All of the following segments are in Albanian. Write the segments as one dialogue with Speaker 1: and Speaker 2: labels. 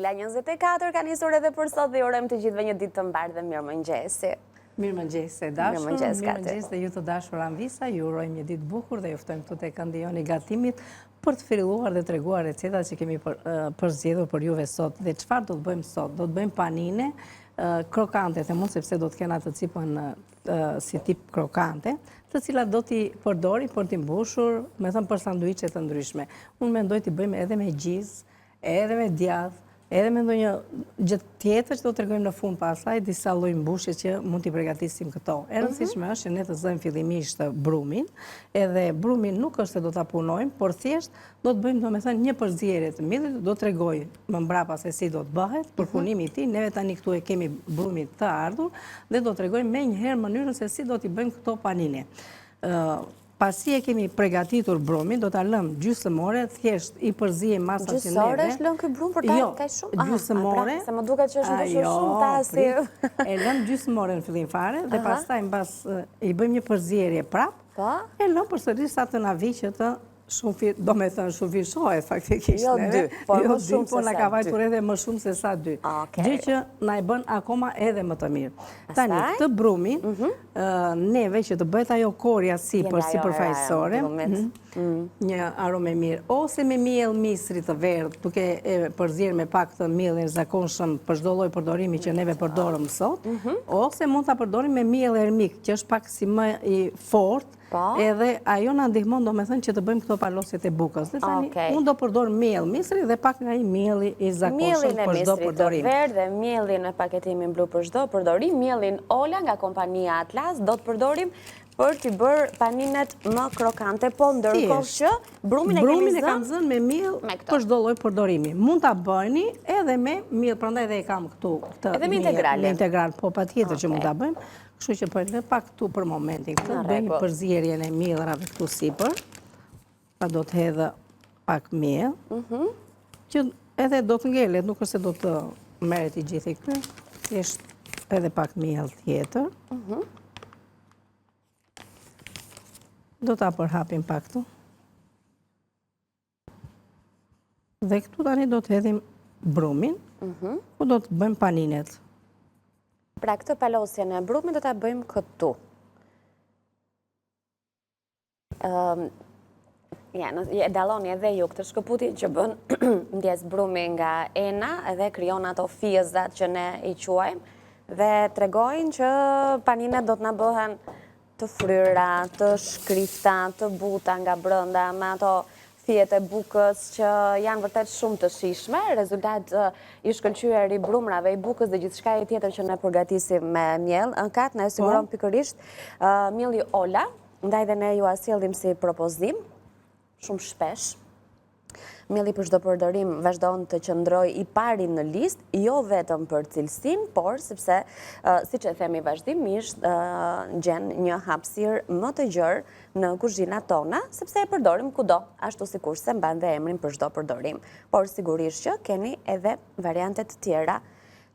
Speaker 1: Ila 24 ka nisur edhe për sot dhe urojmë të gjithëve një ditë të mbarë dhe mirëmëngjesi.
Speaker 2: Mirëmëngjes e dashur,
Speaker 1: Mirëmëngjes
Speaker 2: dhe ju të dashur Anvisa, ju urojmë një ditë bukur dhe ju ftojmë këtu tek Këndioni Gatimit për të filluar dhe treguar recetat që kemi përzgjedhur për juve sot. Dhe çfarë do të bëjmë sot? Do të bëjmë panine krokante, them unë sepse do të kenë atë cipën si tip krokante, të cilat do t'i përdori për t'i mbushur, me thënë për sanduiçe të ndryshme. Unë mendoj t'i bëjmë edhe me gjizë, edhe me djathë, edhe me ndonjë gjë tjetër që do të tregojmë në fund pastaj, disa lloj mbushje që mund t'i përgatisim këto. E rëndësishme është që ne të zëjmë fillimisht brumin, edhe brumin nuk është se do ta punojmë, por thjesht do të bëjmë domethënë një përzierje të millit, do t'rregoj më mbrapa se si do të bëhet, për punimin e tij. Neve tani këtu e kemi brumin të ardhur dhe do t'rregoj menjëherë mënyrën se si do t'i bëjmë këto panine. Pasi e kemi përgatitur brumin, do ta lëm gjysmore, thjesht i përzijem masat që neve.
Speaker 1: Gjysore është lënë ky brum për ta kaq shumë?
Speaker 2: Jo, gjysmore.
Speaker 1: Se më duket që është mbushur shumë tasi.
Speaker 2: E lëm gjysmore në fillim fare dhe pastaj mbas i bëjmë një përzierje prap. E lëm përsëri sa të na vi që të do me thënë shufishohet faktikisht.
Speaker 1: Jo dy, por më shumë se sa dy.
Speaker 2: Po na ka vajtur edhe më shumë se sa dy. Gjë që na e bën akoma edhe më të mirë. Tani, këtë brumin, neve që të bëhet ajo korja sipër fajsore, një aromë mirë, ose me miell misri të verdh, duke e përzier me pak të miellit zakonshëm për çdo lloj përdorimi që neve përdorëm sot, ose mund ta përdorim me miell ermik, që është pak si më i fortë. Edhe ajo na ndihmon domethënë që të bëjmë këto palosjet e bukës. Dhe tani unë do përdor miell misri dhe pak nga i mielli i zakonshëm për çdo përdorim.
Speaker 1: Miellin e misrit të verdh dhe miellin në paketimin blu për çdo përdorim. Miellin Ola nga kompania Atlas do të përdorim për t'i bërë paninet më krokante, po ndërkohë që brumin e
Speaker 2: kam zënë me miell për çdo lloj përdorimi. Mund ta bëni edhe me miell, prandaj edhe e kam këtu këtë.
Speaker 1: Edhe me integrale.
Speaker 2: Me integral, po patjetër që mund ta bëjmë. Kështu që po edhe pak këtu për momentin. Këtë bëjmë përzierjen e mielrave këtu sipër. Pa do të hedhë pak miell. Që edhe do të ngelet, nuk është se do të merret i gjithë këtu. Thjesht edhe pak miell tjetër. Do ta përhapim pak këtu. Dhe këtu tani do të hedhim brumin, ku do të bëjmë paninet.
Speaker 1: Pra këtë palosjen e brumit do ta bëjmë këtu. E dalloni edhe ju këtë shkëputje që bën ndjes brumi nga ena edhe krijon ato fiezat që ne i quajmë dhe tregojnë që paninet do të na bëhen të fryra, të shkrifta, të buta nga brenda, me ato fijet e bukës që janë vërtet shumë të shijshme, rezultat i shkëlqyer i brumrave, i bukës dhe gjithçka tjetër që ne përgatisim me miell. Në kat na e siguron pikërisht mielli Ola, ndaj dhe ne ju sjellim si propozim shumë shpesh. Mielli për çdo përdorim vazhdon të qëndrojë i pari në listë, jo vetëm për cilësinë, por sepse, siç e themi vazhdimisht, gjen një hapësirë më të gjerë në kuzhinat tona, sepse e përdorim kudo, ashtu sikurse mban dhe emrin për çdo përdorim. Por sigurisht që keni edhe variante të tjera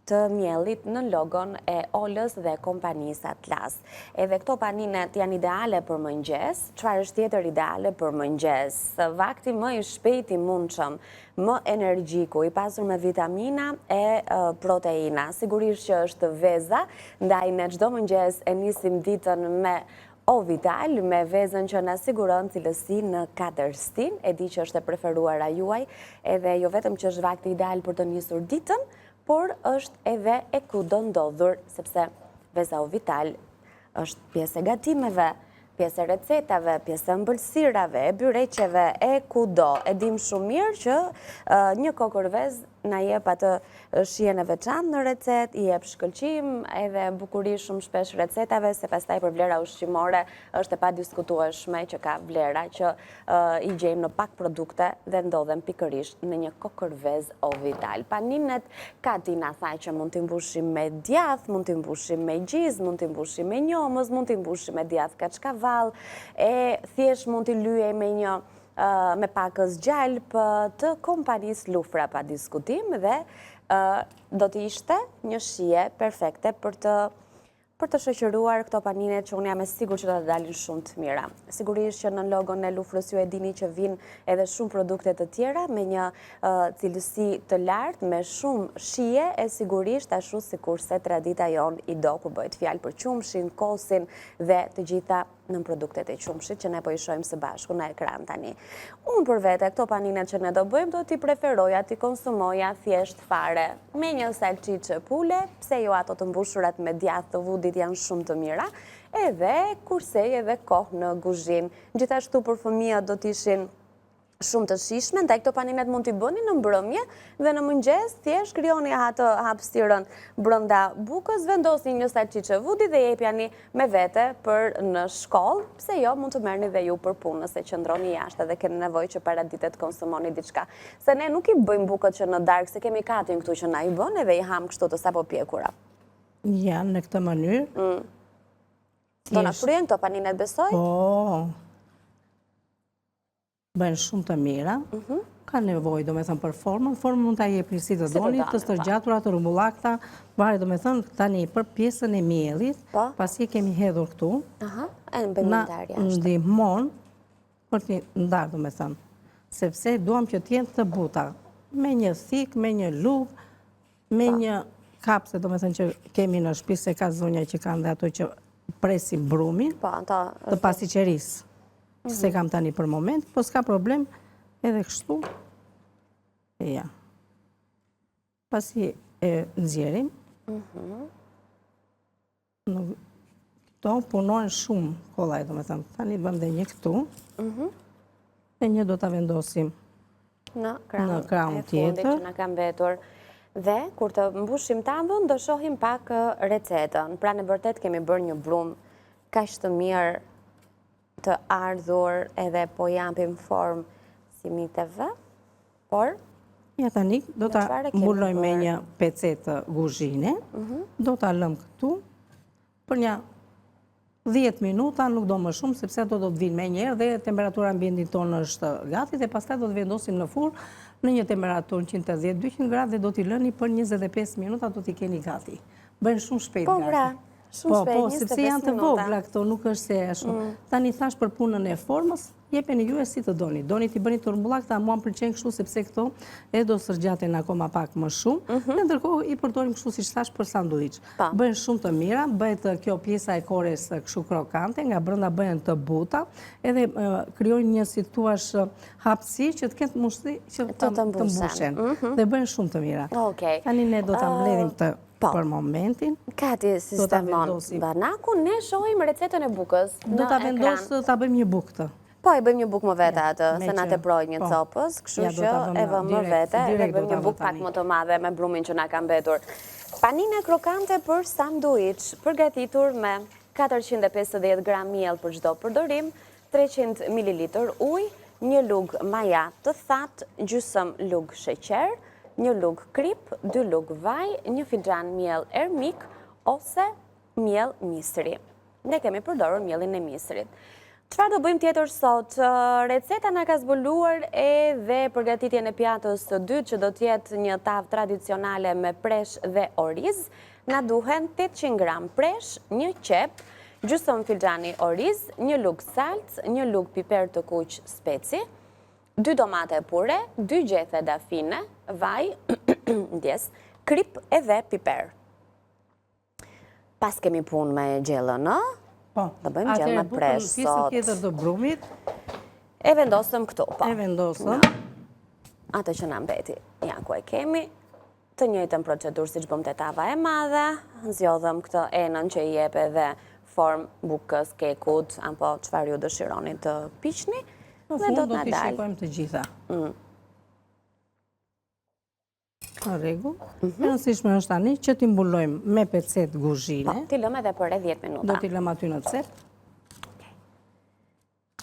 Speaker 1: të miellit në logon e Olës dhe kompanisë Atlas. Edhe këto paninet janë ideale për mëngjes. Çfarë është tjetër ideale për mëngjes? Vakti më i shpejt i mundshëm, më energjiku, i pasur me vitamina e proteina. Sigurisht që është veza, ndaj ne çdo mëngjes e nisim ditën me Ovital, me vezën që na siguron cilësi në 4 stin, e di që është e preferuara juaj, edhe jo vetëm që është vakti ideal për të nisur ditën, por është edhe e kudo ndodhur, sepse veza Ovital është pjesë e gatimeve, pjesë e recetave, pjesë e ëmbëlsirave, e byreqeve, e kudo. E dim shumë mirë që një kokërvez na jep atë shijen e veçantë në recet, i jep shkëlqim, edhe bukuri shumë shpesh recetave, se pastaj për vlera ushqimore është e padiskutueshme që ka vlera që i gjejmë në pak produkte dhe ndodhen pikërisht në një kokërvez Ovital. Paninet Kati na tha që mund t'i mbushim me djathë, mund t'i mbushim me gjizë, mund t'i mbushim me njomës, mund t'i mbushim me djathë kaçkavall, e thjesht mund t'i lyej me pakës gjalp të kompanisë Lufra pa diskutim dhe do t'i ishte një shije perfekte për të për të shoqëruar këto panine që unë jam e sigurt që do të dalin shumë të mira. Sigurisht që në logon e Lufrës ju e dini që vinë edhe shumë produkte të tjera me një cilësi të lartë, me shumë shije e sigurisht ashtu sikurse tradita jon i do ku bëhet fjalë për qumshin, kosin dhe të gjitha në produktet e qumshit që ne po i shohim së bashku në ekran tani. Unë për vete këto paninet që ne do bëjmë do t'i preferoja, t'i konsumoja thjesht fare me një salçiçe pule, pse jo ato të mbushurat me djathë të vudit janë shumë të mira, edhe kursej edhe kohë në kuzhinë. Gjithashtu për fëmijët do t'ishin shumë të shishme, ndaj këto paninet mund t'i bëni në mbrëmje dhe në mëngjes thjesht krijoni atë hapësirën brenda bukës, vendosni një salçiçe vudi dhe jepjani me vete për në shkollë, pse jo mund të merrni dhe ju për punë nëse qëndroni jashtë dhe keni nevojë që para ditës të konsumoni diçka. Se ne nuk i bëjmë bukët që në darkë, se kemi katin këtu që na i bën edhe i ham kështu të sapo pjekura.
Speaker 2: Janë në këtë mënyrë.
Speaker 1: Do na fryen këto paninet besoj?
Speaker 2: Po. Bëjnë shumë të mira, ka nevojë, do me thënë, për formën. Formën mund të jepni si të doni, të stërgjatura, të rumbullakta, varet, do me thënë, tani për pjesën e miellit, pasi e kemi hedhur këtu, na ndihmon për të ndarë, do me thënë, sepse duam që t'jenë të buta, me një thik, me një lugë, me një kapse, do me thënë që kemi në shtëpi, se ka zonja që kanë dhe ato që presin brumin, të pasqerisë. Se kam tani për moment, po s'ka problem edhe kështu. Ja. Pasi e nxjerrim, këto punojnë shumë kollaj, do me thëmë. Tani bëm dhe një këtu, dhe një do të vendosim në krahun tjetër.
Speaker 1: Që na ka mbetur. Dhe, kur të mbushim tavën, do shohim pak recetën. Pra në vërtet kemi bërë një brumë kaq të mirë të ardhur edhe po japim formë si miteve, por...
Speaker 2: Ja tani, do të mbulojmë me një pecet të guzhine, do të lëm këtu, për një 10 minuta, nuk do më shumë, sepse ato do të vinë me njerë dhe temperatura ambientin tonë është gati, dhe pastaj do të vendosim në furrë në një temperaturë 180-200 gradë dhe do t'i lëni për 25 minuta, do t'i keni gati. Bëjnë shumë shpejt gati. Po, sepse janë të vogla këto, nuk është se e shumë. Tani thash për punën e formës, jepeni ju e si të doni. Doni t'i bëni të rumbullakta, mua më pëlqen kështu sepse këto e do sërgjaten akoma pak më shumë, dhe ndërkohë i përdorim kështu si thash për sanduiç. Bëhen shumë të mira, bëhet kjo pjesa e kores kështu krokante, nga brenda bëhen të buta, edhe krijojnë një si thuash hapësirë që të ketë mundësi që të mbushen. Dhe bëhen shumë të mira. Tani ne do ta mbledhim të për momentin.
Speaker 1: Kati sistemon banaku, ne shohim recetën e bukës në ekran.
Speaker 2: Do ta vendosë, ta bëjmë një bukë të.
Speaker 1: Po, e bëjmë një bukë më vete atë, se na të projë një copës, kështu që e vëmë më vete, dhe bëjmë një bukë pak më të madhe me brumin që na ka mbetur. Panine krokante për sanduiç, përgatitur me 450 gram miell për çdo përdorim, 300 ml ujë, një lugë maja të thatë, gjysmë lugë sheqer, një lugë krip, 2 lugë vaj, një filxhan miell ermik ose miell misri. Ne kemi përdorur miellin e misrit. Çfarë do bëjmë tjetër sot? Receta na ka zbuluar edhe përgatitjen e pjatës së dytë, që do të jetë një tavë tradicionale me presh dhe oriz. Na duhen 800 gram presh, një qep, gjysmë filxhani oriz, një lugë salcë, një lugë piper të kuq speci, 2 domate pure, 2 gjethe dafine, vaj, krip edhe piper. Pas kemi punë me gjellën, në? Do bëjmë gjellë me presh sot.
Speaker 2: Pjesën tjetër të brumit.
Speaker 1: E vendosëm këtu, po.
Speaker 2: E vendosëm.
Speaker 1: Atë që na mbeti. Ja, ku e kemi. Të njëjtën procedurë si që bëm të tava e madhe. Zjodhëm këtë enën që i jep edhe formë bukës, kekut, apo çfarë ju dëshironi të piqni.
Speaker 2: Në fund do t'i shikojmë të gjitha. Në rregull. E rëndësishme është tani që t'i mbulojmë me pecet guzhine.
Speaker 1: Po, t'i lëmë edhe për 10 minuta.
Speaker 2: Do t'i lëmë aty në cep.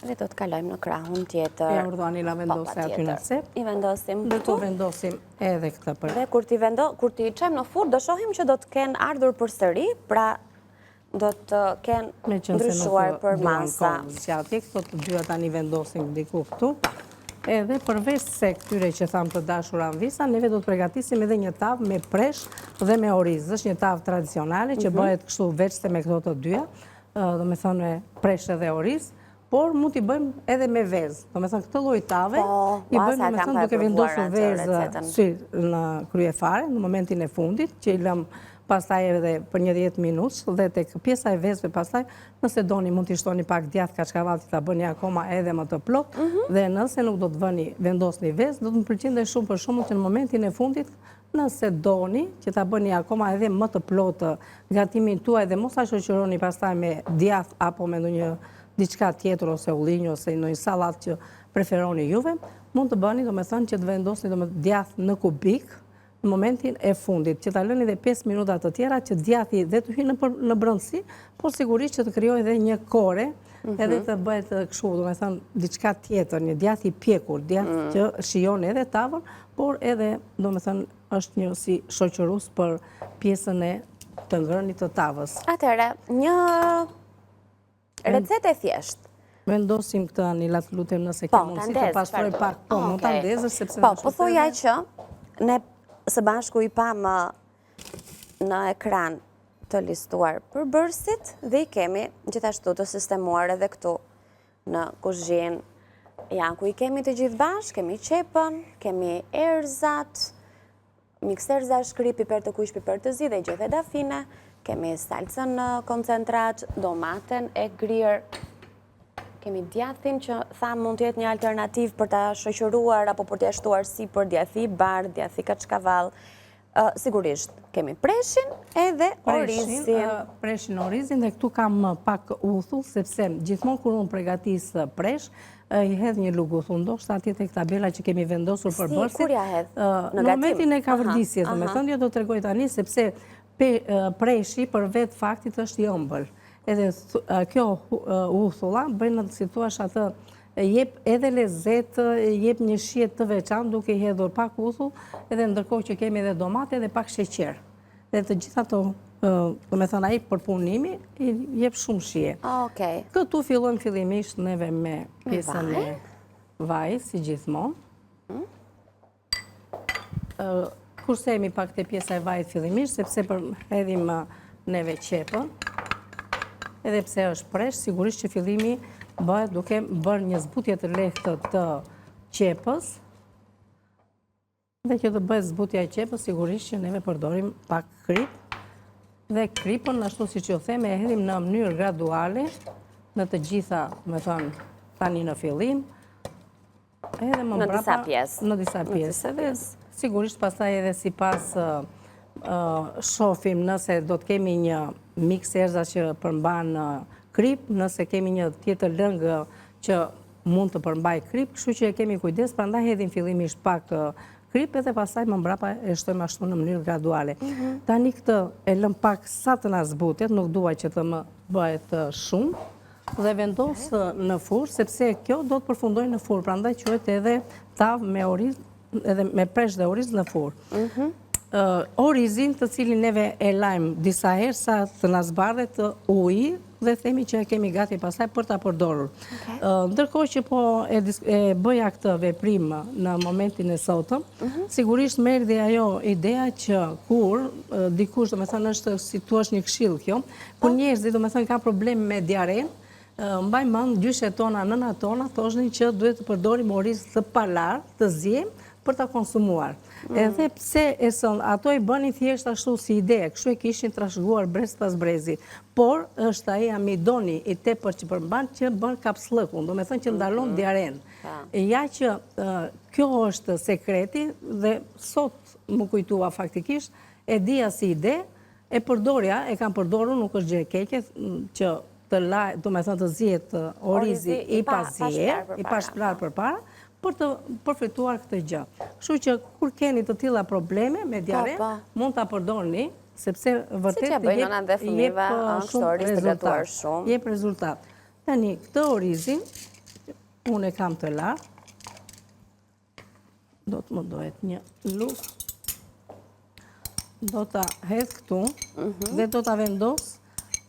Speaker 1: Dhe do t'kalojmë në krahun tjetër.
Speaker 2: Ja urdhani la vendose aty në cep.
Speaker 1: I vendosim
Speaker 2: këtu. Do vendosim edhe këtë për.
Speaker 1: Dhe kur t'i qem në furrë, do shohim që do t'ken ardhur përsëri, pra do të kenë ndryshuar për masa.
Speaker 2: Këto të dyja tani vendosim diku këtu. edhe përveç se këtyre që thamë të dashura në visa, neve do të përgatisim edhe një tavë me presh dhe me oriz. Është një tavë tradicionale që bëhet kështu veçse me këto të dyja, do me thënë me presh edhe oriz, por mund t'i bëjmë edhe me vezë. Do me thënë këtë lloj tave, i bëjmë do me thënë duke vendosur vezë në kryefare, në momentin e fundit, që i lëmë pastaj edhe për një 10 minutë, dhe tek pjesa e vezëve pastaj, nëse doni mund t'i shtoni pak djath kaçkavallë ta bëni akoma edhe më të plot, dhe nëse nuk do të vendosni vezë, do të më pëlqente shumë për shkakun që në momentin e fundit, nëse doni që ta bëni akoma edhe më të plotë gatimin tuaj dhe mos ta shoqëroni pastaj me djath apo me ndonjë diçka tjetër ose ullinj ose ndonjë sallatë që preferoni juve, mund të bëni, domethënë që të vendosni djath në kubik në momentin e fundit, që ta lëni dhe 5 minuta të tjera që djathi dhe të hyjë në brendësi, por sigurisht që të krijojë edhe një kore, edhe të bëhet kështu, domethënë diçka tjetër, një djath i pjekur, djath që shijon edhe tavën, por edhe domethënë është një si shoqërues për pjesën e të ngrënit të tavës.
Speaker 1: Atëherë, një recetë e thjeshtë.
Speaker 2: Vendosim këtë Anila, të lutem nëse ke mundësi të pastroj pak, po mund ta ndezësh sepse
Speaker 1: po thoja që ne së bashku i pamë në ekran të listuar përbërësit dhe i kemi gjithashtu të sistemuar edhe këtu në kuzhinë. Janë ku i kemi të gjithë bashkë, kemi qepën, kemi erzat, mikser zashkri, piper të kuq, piper të zi dhe gjithë dafine, kemi salcën në koncentrat, domaten e grirë, kemi djathin që thamë mund të jetë një alternativ për ta shoqëruar apo për t'ia shtuar si për djathi i bardh, djathi kaçkavall. Sigurisht, kemi preshin edhe orizin.
Speaker 2: Preshin, orizin dhe këtu kam pak uthull, sepse gjithmonë kur unë përgatis presh, i hedh një lugë uthull, ndoshta atje tek tabela që kemi vendosur për bërësit.
Speaker 1: Kur ja hedh?
Speaker 2: Në momentin e kavërdisjes, domethënë jo do t'rregoj tani, sepse preshi për vetë faktit është i ëmbël. Edhe kjo uthulla bëjnë si thua atë jep edhe lezet, jep një shihet të veçantë duke i hedhur pak uthull, edhe ndërkohë që kemi edhe domate dhe pak sheqer. Dhe të gjitha ato, domethënë ai përpunimi i jep shumë shije.
Speaker 1: Okej.
Speaker 2: Këtu fillojmë fillimisht neve me pjesën e vaj, si gjithmonë. Kursemi pak te pjesa e vajit fillimisht, sepse hedhim neve qepën. Edhe pse është presh, sigurisht që fillimi bëhet duke bërë një zbutje të lehtë të qepës. Dhe që të bëhet zbutja e qepës, sigurisht që neve përdorim pak krip. Dhe kripën, ashtu si që theme, e hedhim në mënyrë graduale, në të gjitha, me thonë, tani në fillim.
Speaker 1: Në disa pjesë.
Speaker 2: Në disa pjesë. Edhe sigurisht pastaj edhe si pas shofim nëse do të kemi një mix erza që përmban krip, nëse kemi një tjetër lëngë që mund të përmbaj krip, kështu që e kemi kujdes, prandaj hedhim fillimisht pak krip edhe pastaj më mbrapa e shtojmë ashtu në mënyrë graduale. Tani këtë e lëm pak sa të na zbutet, nuk dua që të më bëhet shumë, dhe vendos në furrë, sepse kjo do të përfundoj në furrë, prandaj quhet edhe tavë me oriz, edhe me presh dhe oriz në furrë. Orizin të cilin neve e lajmë disa herë sa të na zbardhet uji dhe themi që e kemi gati pastaj për ta përdorur. Ndërkohë që po e bëja këtë veprim në momentin e sotëm, sigurisht më erdhi ajo idea që kur dikush, domethënë është si thua një këshill kjo, kur njerëzit domethënë kanë probleme me diaren, mbaj mend gjyshet tona, nënat tona thoshnin që duhet të përdorim oriz të palar, të zjem për ta konsumuar. Edhe pse ato i bënin thjesht ashtu si ide, kështu e kishin trashëguar brez pas brezi. Por është ai amidoni i tepër që përmban që bën kapsllëkun, domethënë që ndalon diaren. Ja që kjo është sekreti dhe sot më kujtua faktikisht, e dija si ide, e përdorja, e kam përdorur, nuk është gjë e keqe që domethënë të zihet orizi i pazjer, i pashplar përpara, për të përfituar këtë gjë. Kështu që kur keni të tilla probleme me diare, mund ta përdorni, sepse vërtet jep rezultat. Tani këtë orizin unë e kam të lartë. Do të më dohet një lugë. Do ta hedh këtu dhe do ta vendos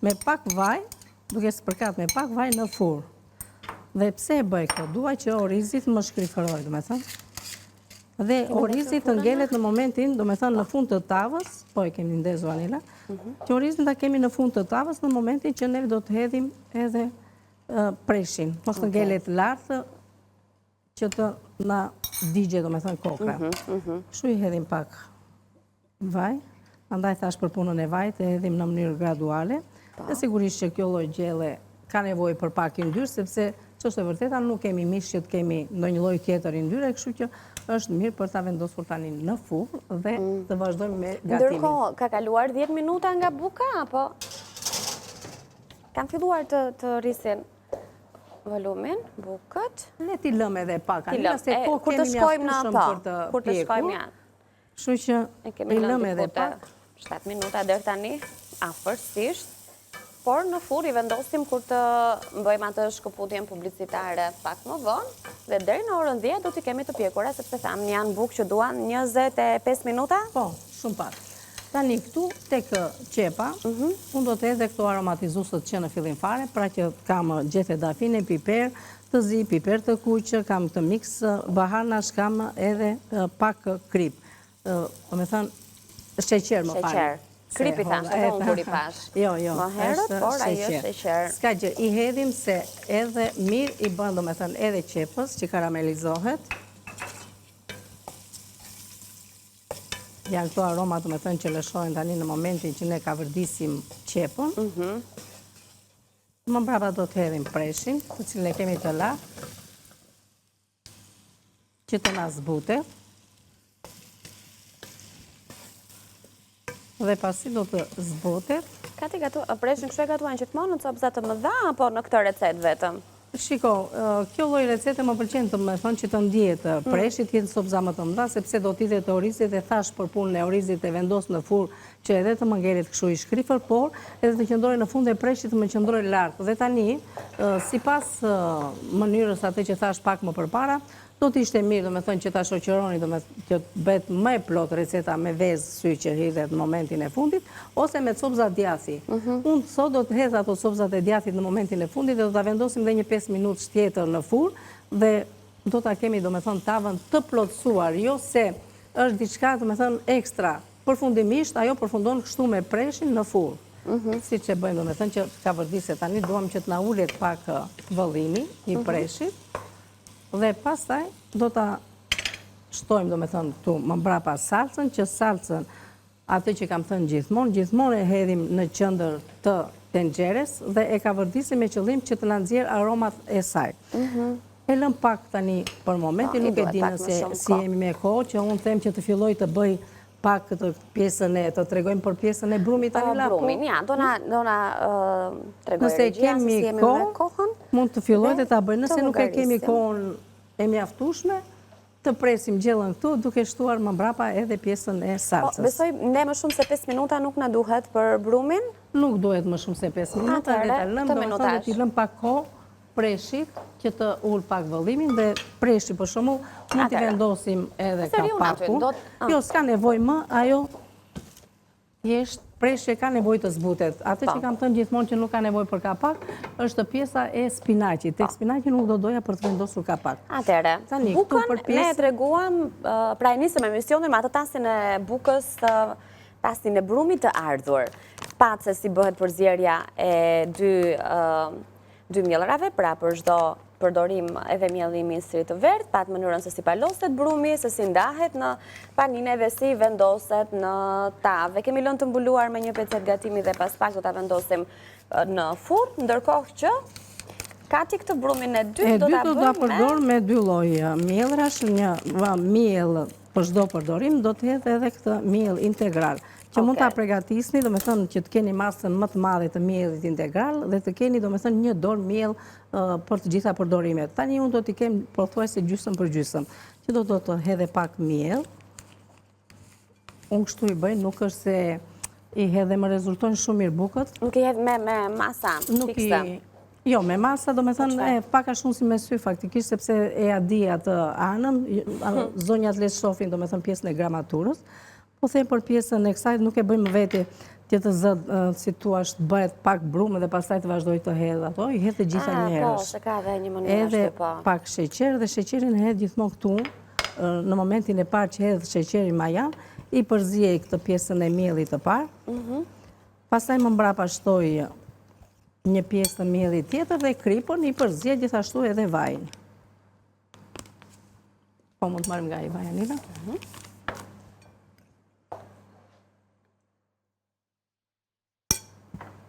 Speaker 2: me pak vaj, duke spërkat me pak vaj në furrë. Dhe pse e bëj këtë? Dua që orizit më shkriferoj, do me thënë. Dhe orizit të ngelet në momentin, do me thënë në fund të tavës, po e kemi ndezur Anila, që orizit ta kemi në fund të tavës në momentin që ne do të hedhim edhe preshin. Mos të ngelet lartë që të na digje, do me thënë kokra. Kështu i hedhim pak vaj, andaj thash për punën e vajt e hedhim në mënyrë graduale, dhe sigurisht që kjo lloj gjelle ka nevojë për pak yndyrë, sepse që është e vërteta nuk kemi mish që të kemi ndonjë lloj tjetër yndyrë, kështu që është mirë për ta vendosur tani në furrë dhe të vazhdojmë me gatimin.
Speaker 1: Ndërkohë, ka kaluar 10 minuta nga buka, apo kanë filluar të rrisin volumin, bukët?
Speaker 2: Le t'i lëmë edhe pak, Anila, se po
Speaker 1: kur të
Speaker 2: kemi
Speaker 1: shkojmë në
Speaker 2: mjaftueshëm për të
Speaker 1: kur të shkojmë
Speaker 2: pjekur.
Speaker 1: janë.
Speaker 2: Kështu që i lëmë edhe pak.
Speaker 1: 7 minuta deri tani, afërsisht. Por në furrë i vendosim kur të bëjmë atë shkëputjen publicitare pak më vonë, dhe deri në orën 10 do t'i kemi të pjekura, sepse thamë janë bukë që duan 25 minuta?
Speaker 2: Po, shumë pak. Tani këtu tek qepa, unë do të hedh këto aromatizusët që në fillim fare, pra që kam gjethe dafine, piper të zi, piper të kuqë, kam të mix baharnash, kam edhe pak krip. Do me thënë sheqer më parë.
Speaker 1: Kripi thash, edhe unë kur i pash.
Speaker 2: Jo,
Speaker 1: më herët, por ajo është sheqer.
Speaker 2: Ska gjë, i hedhim se edhe mirë i bën, do me thënë, edhe qepës që karamelizohet. Janë këto aroma, do me thënë, që lëshojnë tani në momentin që ne ka vërdisim qepën. Më mbrapa do të hedhim preshin, të cilën e kemi të la, që të na zbutet. Dhe pasi do të zbutet.
Speaker 1: Kati preshin kështu e gatuan gjithmonë në copëza të mëdha, apo në këtë recet vetëm?
Speaker 2: Shiko, kjo lloj recete më pëlqen të më thonë që të ndihet preshi, të jetë copëza më të mëdha, sepse do t'i të orizit dhe thash për punën e orizit e vendos në furrë që edhe të më ngelet kështu i shkrifër, por edhe të qëndrojë në fund e preshit të më qëndrojë lartë. Dhe tani, sipas mënyrës atë që thash pak më përpara, do t'ishte mirë, do me thënë që ta shoqëroni, do me që bet më e plot receta me vezë sy që hidhet në momentin e fundit, ose me copëza djathi. Unë sot do të hedh ato copëzat e djathit në momentin e fundit dhe do t'a vendosim dhe një 5 minutë tjetër në furrë dhe do t'a kemi, do me thënë, tavën të plotësuar, jo se është diçka, do me thënë, ekstra. Përfundimisht, ajo përfundon kështu me preshin në furrë. Si që bëjmë, do me thënë që ka vërdise tani, duam që t'na ullet pak vëllimi i preshit, dhe pastaj do të shtojmë, do me thënë, këtu më mbrapa salcën, që salcën, atë që kam thënë gjithmonë e hedhim në qendër të tenxheres dhe e ka vërdisim me qëllim që të na nxjerrë aromat e saj. E lëm pak tani për momentin, nuk e di nëse si jemi me kohë, që unë them që të filloj të bëj pak këtë pjesën e, të tregojmë për pjesën e brumit Anila.
Speaker 1: Brumin, ja, do na tregoj regjia se si jemi me kohën.
Speaker 2: Mund të filloj dhe ta bëj, nëse nuk e kemi kohën e mjaftueshme, të presim gjellën këtu, duke shtuar më mbrapa edhe pjesën e salcës.
Speaker 1: Besoj, ne më shumë se 5 minuta nuk na duhet për brumin?
Speaker 2: Nuk duhet më shumë se 5 minuta, dhe ta lëm, do me thonë t'i lëm pak kohë preshit, që të ullë pak vëllimin, dhe preshi për shembull mund t'i vendosim edhe ka pakun. Jo, s'ka nevoj më, ajo jeshtë preshi ka nevoj të zbutet. Atë që kam thënë gjithmonë që nuk ka nevoj për kapak, është pjesa e spinaqit. Tek spinaqi nuk do doja për të vendosur kapak.
Speaker 1: Atere, bukën ne e treguam, pra e nisëm emisionin me atë tastin e bukës, tastin e brumit të ardhur. Patë se si bëhet përzierja e dy mjellrave, pra për çdo përdorim edhe mjelli i misrit të verdh, pat mënyrën se si paloset brumi, se si ndahet në panine dhe si vendoset në tavë. Kemi lënë të mbuluar me një pecet gatimi dhe pas pak do ta vendosim në furrë, ndërkohë që kati këtë brumin e dytë do ta
Speaker 2: përdor me 2 lloj mjellrash, një miell për çdo përdorim, do të jetë edhe këtë miell integral, që mund ta përgatisni, do me thënë që të keni masën më të madhe të miellit integral dhe të keni, do me thënë, një dorë miell për të gjitha përdorimet. Tani unë do t'i kem pothuajse gjysmë për gjysmë, që do të hedhe pak miell. Unë kështu i bëj, nuk është se i hedhe më rezultojnë shumë mirë bukët.
Speaker 1: Nuk i hedh me masa fikse.
Speaker 2: Jo, me masa, do me thënë, paka shumë si me sy faktikisht, sepse e adi atë anën, zonjat le shofin, do me thënë, pjesën e gramaturës. Po them për pjesën e kësaj, nuk e bëjmë vete që të zëtë, si tu ashtë bëhet pak brume dhe pastaj të vazhdoj të hedhë ato, i hedhë të gjitha njerësh.
Speaker 1: Po, se ka dhe një mënyrë
Speaker 2: Edhe
Speaker 1: ashtu, po.
Speaker 2: pak sheqer dhe sheqerin hedhë gjithmonë këtu, në momentin e parë që hedhë sheqerin majan, i përzije këtë pjesën e miellit të parë, pastaj më mbrapa shtoj një pjesë të miellit tjetër dhe kripën i përzije gjithashtu edhe vajin. Po mund të marrim nga i vaj, Anila?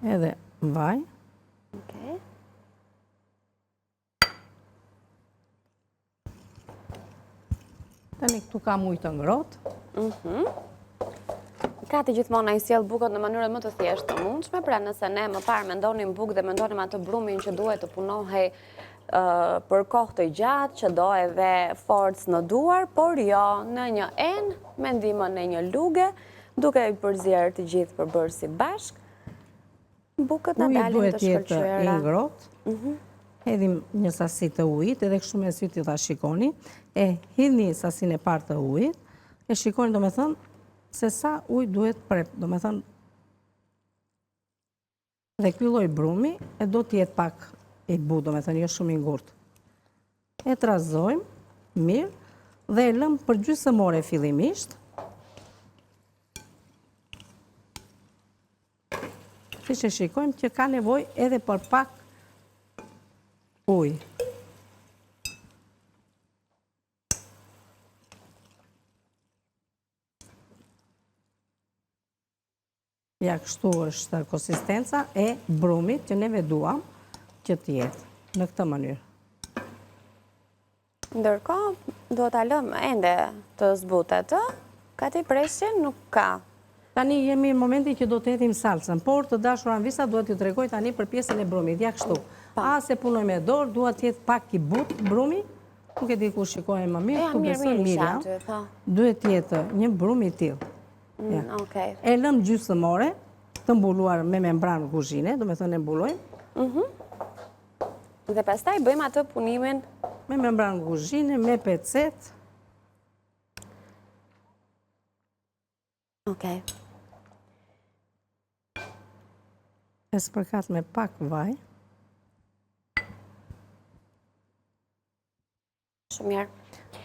Speaker 2: Edhe vaj.
Speaker 1: Okej.
Speaker 2: Tani këtu kam ujë të ngrohtë.
Speaker 1: Kati gjithmonë ai sjell bukët në mënyrën më të thjeshtë të mundshme, pra nëse ne më parë mendonim bukë dhe mendonim atë brumin që duhet të punohej për kohë të gjatë, që do edhe forcë në duar, por jo në një enë, me ndihmën e një luge, duke i përzier të gjithë përbërësit bashkë, bukët na dalin të
Speaker 2: Uji duhet jetë i
Speaker 1: shkëlqyera.
Speaker 2: ngrohtë. Hedhim një sasi të ujit, edhe kështu me sy ta shikoni, e hidhni sasinë e parë të ujit, e shikoni domethënë se sa ujë duhet prep, domethënë dhe ky lloj brumi e do të jetë pak i butë, domethënë jo shumë i ngurtë. E trazojmë mirë dhe e lëm për gjysmore fillimisht. Siç e shikojmë që ka nevojë edhe për pak ujë. Ja, kështu është konsistenca e brumit që neve duam që të jetë në këtë mënyrë.
Speaker 1: Ndërkohë, do ta lëmë ende të zbutet, kati preshin nuk ka.
Speaker 2: Tani jemi në momentin që do të hedhim salsën, por të dashuran visa duhet t'ju tregoj tani për pjesën e brumit. Ja, kështu. A se punoj me dorë, duhet të jetë pak i butë brumi, nuk e di ku shikohet më mirë, ku besoj mirë. Duhet të jetë një brum i tillë. E lëm gjysmore, të mbuluar me membranë kuzhine, do me thënë e mbulojmë.
Speaker 1: Dhe pastaj bëjmë atë punimin
Speaker 2: me membranë kuzhine, me pecet.
Speaker 1: Okej.
Speaker 2: E spërkat me pak vaj.
Speaker 1: Shumë mirë.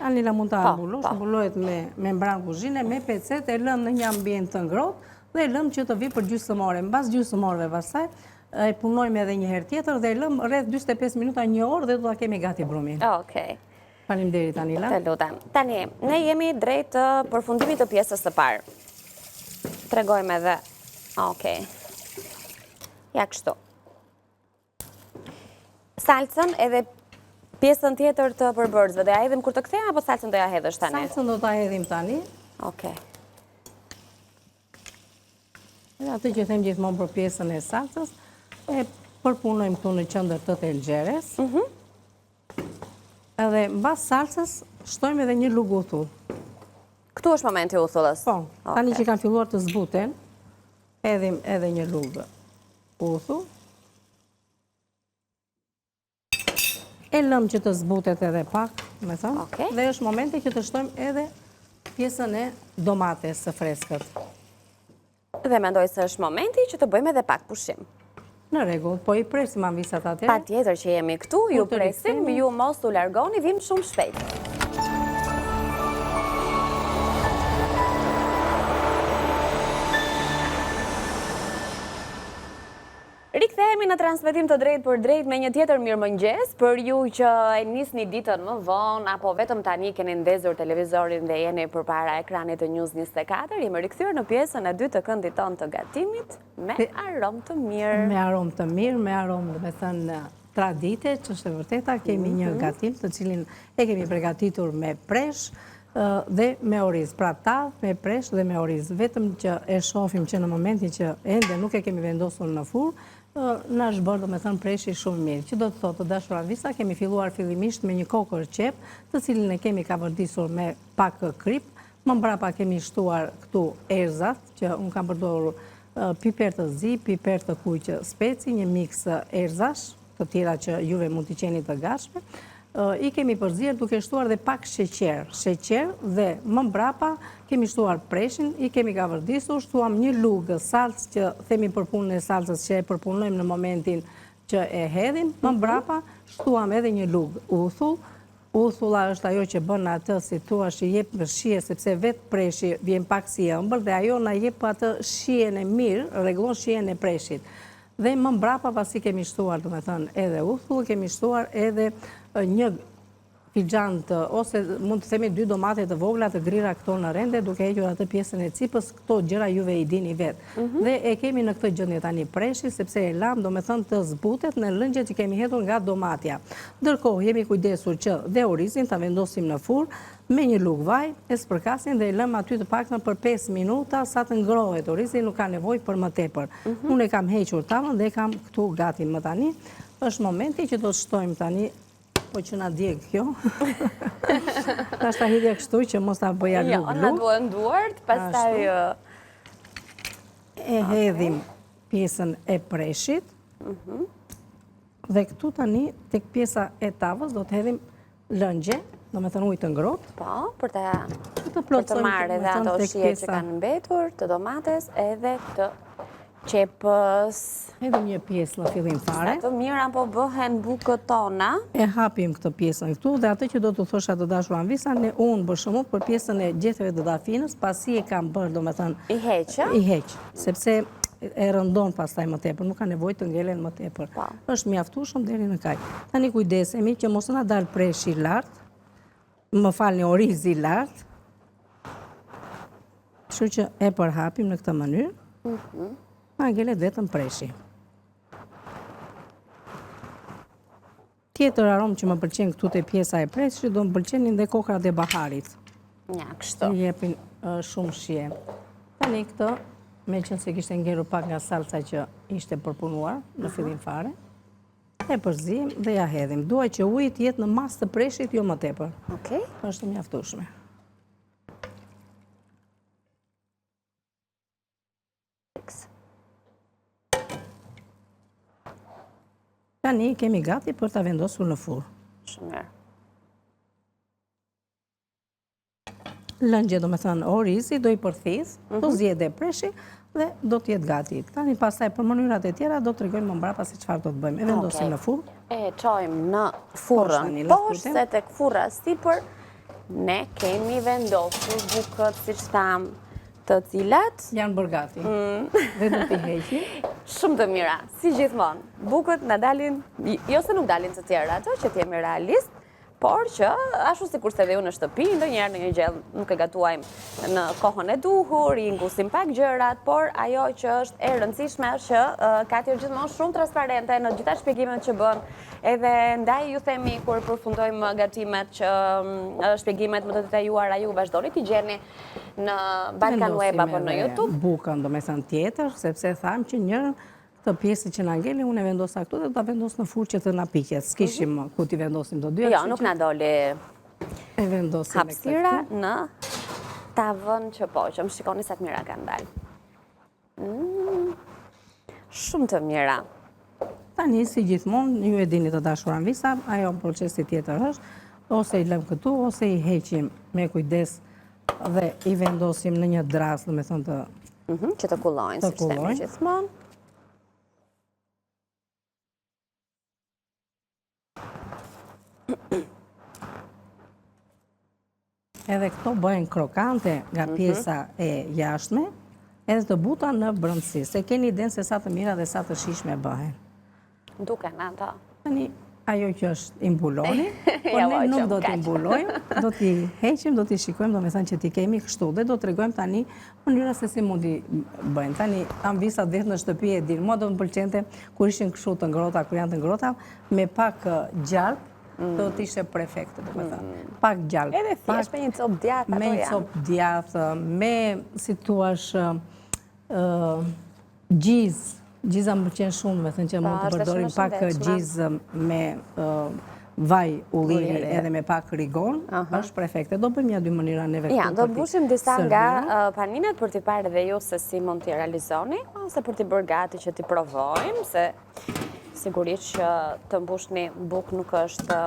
Speaker 2: Anila mund ta ambulosh, ambulohet me membranë kuzhine, me pecet, e lëm në një ambient të ngrohtë dhe e lëm që të vi për gjysmore. Mbas gjysmoreve pastaj e punojmë edhe një herë tjetër dhe e lëm rreth 45 minuta, një orë dhe do ta kemi gati brumin.
Speaker 1: Okej.
Speaker 2: Faleminderit Anila.
Speaker 1: Të lutem. Tani, ne jemi drejt përfundimit të pjesës së parë. Tregojmë edhe. Okej. Ja kështu. Salcën edhe pjesën tjetër të përbërësve, do ja hedhim kur të kthehemi apo salcën do ja hedhësh tani?
Speaker 2: Salcën do ta hedhim tani.
Speaker 1: Okej.
Speaker 2: Edhe atë që them gjithmonë për pjesën e salcës, e përpunojmë këtu në qendër të telgjeres. Edhe mbas salcës shtojmë edhe një lugë uthull.
Speaker 1: Këtu është momenti i uthullës.
Speaker 2: Po, tani që kanë filluar të zbuten, hedhim edhe një lugë uthull. E lëm që të zbutet edhe pak, me thënë, dhe është momenti që të shtojmë edhe pjesën e domates së freskët.
Speaker 1: Dhe mendoj se është momenti që të bëjmë edhe pak pushim.
Speaker 2: Në rregull, po i presim anvisat atëherë.
Speaker 1: Patjetër që jemi këtu, ju presim, ju mos u largoni, vim shumë shpejt. Rikthehemi në transmetim të drejt për drejt me një tjetër mirëmëngjes për ju që e nisni ditën më vonë apo vetëm tani keni ndezur televizorin dhe jeni përpara ekranit të News 24, jemi rikthyer në pjesën e dytë të këndit tonë të gatimit me aromë të mirë.
Speaker 2: Me aromë të mirë, me aromë, do të thënë, tradite, që është e vërteta, kemi një gatim të cilin e kemi përgatitur me presh dhe me oriz. Pra tavë, me presh dhe me oriz. Vetëm që e shohim që në momentin që ende nuk e kemi vendosur në furrë, në është bërë, do me thënë, preshi shumë mirë. Që do të thotë, të dashura visa, kemi filluar fillimisht me një kokër qep, të cilin e kemi kavërdisur me pak krip, më mbrapa kemi shtuar këtu erzat, që unë kam përdorur piper të zi, piper të kuqë speci, një mix erzash, të tjera që juve mund t'i qeni të gashme, I kemi përzier duke shtuar dhe pak sheqer dhe më mbrapa kemi shtuar preshin, i kemi gavërdisur, shtuam një lugë salcë që themi përpunën e salcës që e përpunojmë në momentin që e hedhim, më mbrapa shtuam edhe një lugë uthull. Uthulla është ajo që bën atë si thua që jep në shije, sepse vetë preshi vjen pak si ëmbël dhe ajo na jep atë shijen e mirë, rregullon shijen e preshit. Dhe më mbrapa pasi kemi shtuar, domethënë, edhe uthull, kemi shtuar edhe një fixhan ose mund të themi 2 domate të vogla të grira këto në rende, duke hequr atë pjesën e cipës, këto gjëra juve i dini vetë. Dhe e kemi në këtë gjendje tani preshi, sepse e lam, domethënë, të zbutet në lëngjet që kemi hedhur nga domatja. Ndërkohë jemi kujdesur që dhe orizin ta vendosim në furrë me një lugë vaj, e spërkasim dhe e lëm aty të paktën për 5 minuta sa të ngrohet orizi, nuk ka nevojë për më tepër. Unë e kam hequr tavën dhe e kam këtu gati më tani. Është momenti që do të shtojmë tani, po që na djeg kjo. Tash ta hidhja kështu që mos ta bëja lugë.
Speaker 1: Jo, na duhen duart, pastaj
Speaker 2: e hedhim pjesën e preshit. Dhe këtu tani tek pjesa e tavës do të hedhim lëngje, domethënë ujë të ngrohtë.
Speaker 1: Po, për të marrë edhe ato shije që kanë mbetur, të domates edhe të qepës.
Speaker 2: Edhe një pjesë në fillim fare.
Speaker 1: Sa të mira po bëhen bukët tona.
Speaker 2: E hapim këtë pjesën këtu dhe atë që do të thosha të dashur Anvisa, unë për shembull për pjesën e gjethrave të dafinës, pasi e kam bërë domethënë
Speaker 1: i heq,
Speaker 2: sepse e rëndon pastaj më tepër, nuk ka nevojë të ngelen më tepër. Është mjaftueshëm deri në kaq. Tani kujdesemi që mos na dal preshi lart, më falni, orizi lart. Kështu që e përhapim në këtë mënyrë. Ma ngelet vetëm preshi. Tjetër aromë që më pëlqen këtu te pjesa e preshit, do më pëlqenin dhe kokrat e baharit.
Speaker 1: Ja, kështu.
Speaker 2: I jepin shumë shije. Tani këtë, me qenë se kishte ngelur pak nga salca që ishte përpunuar në fillim fare, e përzim dhe ja hedhim. Dua që uji të jetë në mas të preshit, jo më tepër.
Speaker 1: Okej.
Speaker 2: Është mjaftueshme. Tani kemi gati për ta vendosur në furrë.
Speaker 1: Shumë mirë.
Speaker 2: Lëngje, domethënë orizi, do i përthis, do zgjedhë preshi dhe do të jetë gati. Tani pastaj për mënyrat e tjera do t'rregojmë më mbrapa se çfarë do të bëjmë. E vendosim në furrë.
Speaker 1: E çojmë në furrën poshtë, se tek furra sipër ne kemi vendosur bukët, siç tham, të cilat
Speaker 2: janë bërë gati. Dhe do t'i heqim.
Speaker 1: Shumë të mira, si gjithmonë. Bukët na dalin, jo se nuk dalin të tjera ato, që t'jemi realist, por që ashtu si kurse dhe ju në shtëpi, ndonjëherë në një gjë nuk e gatuajmë në kohën e duhur, i ngusim pak gjërat, por ajo që është e rëndësishme është që ka të gjithmonë shumë transparente në gjitha shpjegimet që bën, edhe ndaj ju themi kur përfundojmë gatimet që shpjegimet më të detajuara ju vazhdoni t'i gjeni në Balkan Web apo në YouTube.
Speaker 2: Bukën domethënë tjetër, sepse tham që njërën të pjesë që na ngeli, unë e vendosa këtu dhe do ta vendos në furrë që të na piqet. S'kishim ku t'i vendosim do dyja.
Speaker 1: Jo, nuk na doli
Speaker 2: e vendosim
Speaker 1: hapësira në tavën që po, që më shikoni sa të mira kanë dalë. Shumë të mira.
Speaker 2: Tani, si gjithmonë, ju e dini të dashur Anvisa, ajo procesi tjetër është, ose i lëm këtu, ose i heqim me kujdes dhe i vendosim në një dras, domethënë të
Speaker 1: që të kullojnë, siç themi gjithmonë.
Speaker 2: Edhe këto bëhen krokante nga pjesa e jashtme, edhe të buta në brendësi. Se keni idenë se sa të mira dhe sa të shijshme bëhen.
Speaker 1: Duken ato.
Speaker 2: Tani, ajo që është imbuloni, por ne nuk do t'i imbulojmë, do t'i heqim, do t'i shikojmë, domethënë që t'i kemi kështu, dhe do t'rregojmë tani mënyra se si mund t'i bëjmë. Tani, Anvisa vetë në shtëpi e dinë, mua do më pëlqente kur ishin kështu të ngrohta, kur janë të ngrohta, me pak gjalp, do t'ishte prefekte, domethënë. Pak gjalp.
Speaker 1: Edhe thjesht me një copë djathtë ato janë.
Speaker 2: Me një copë djathtë, me, si thuash, gjizë. Gjiza më pëlqen shumë, domethënë që mund të përdorim pak gjizë me vaj ulliri edhe me pak rigon, është perfekte. Do bëjmë ja dy mënyra neve këtu.
Speaker 1: Ja, do mbushim disa nga paninet për t'i parë edhe ju se si mund t'i realizoni, ose për t'i bërë gati që t'i provojmë, se sigurisht që të mbushni bukë nuk është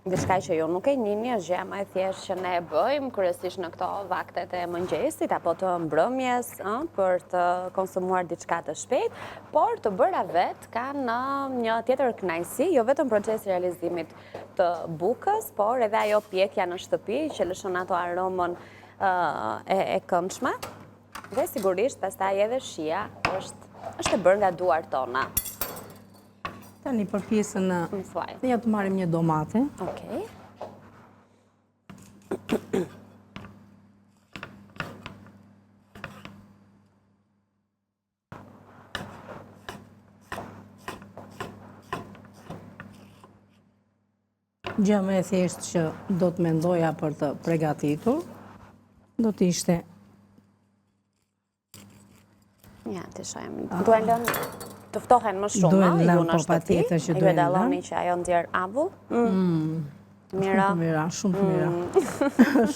Speaker 1: diçka që ju nuk e njihni është gjë më e thjeshtë që ne e bëjmë kryesisht në këto vaktet e mëngjesit apo të mbrëmjes, për të konsumuar diçka të shpejt, por të bëra vet kanë një tjetër kënaqësi, jo vetëm procesi i realizimit të bukës, por edhe ajo pjekja në shtëpi që lëshon ato aromën e këndshme. Dhe sigurisht pastaj edhe shija është e bërë nga duart tona.
Speaker 2: Tani për pjesën në ja të marrim një domate.
Speaker 1: Okej.
Speaker 2: Gjë më e thjeshtë që do të mendoja për të përgatitur, do të ishte...
Speaker 1: Ja, të shohim. Duhen lënë të ftohen më shumë, ju në shtëpi, ju e dalloni që ajo ndjer avull. Mira.
Speaker 2: Shumë të mira.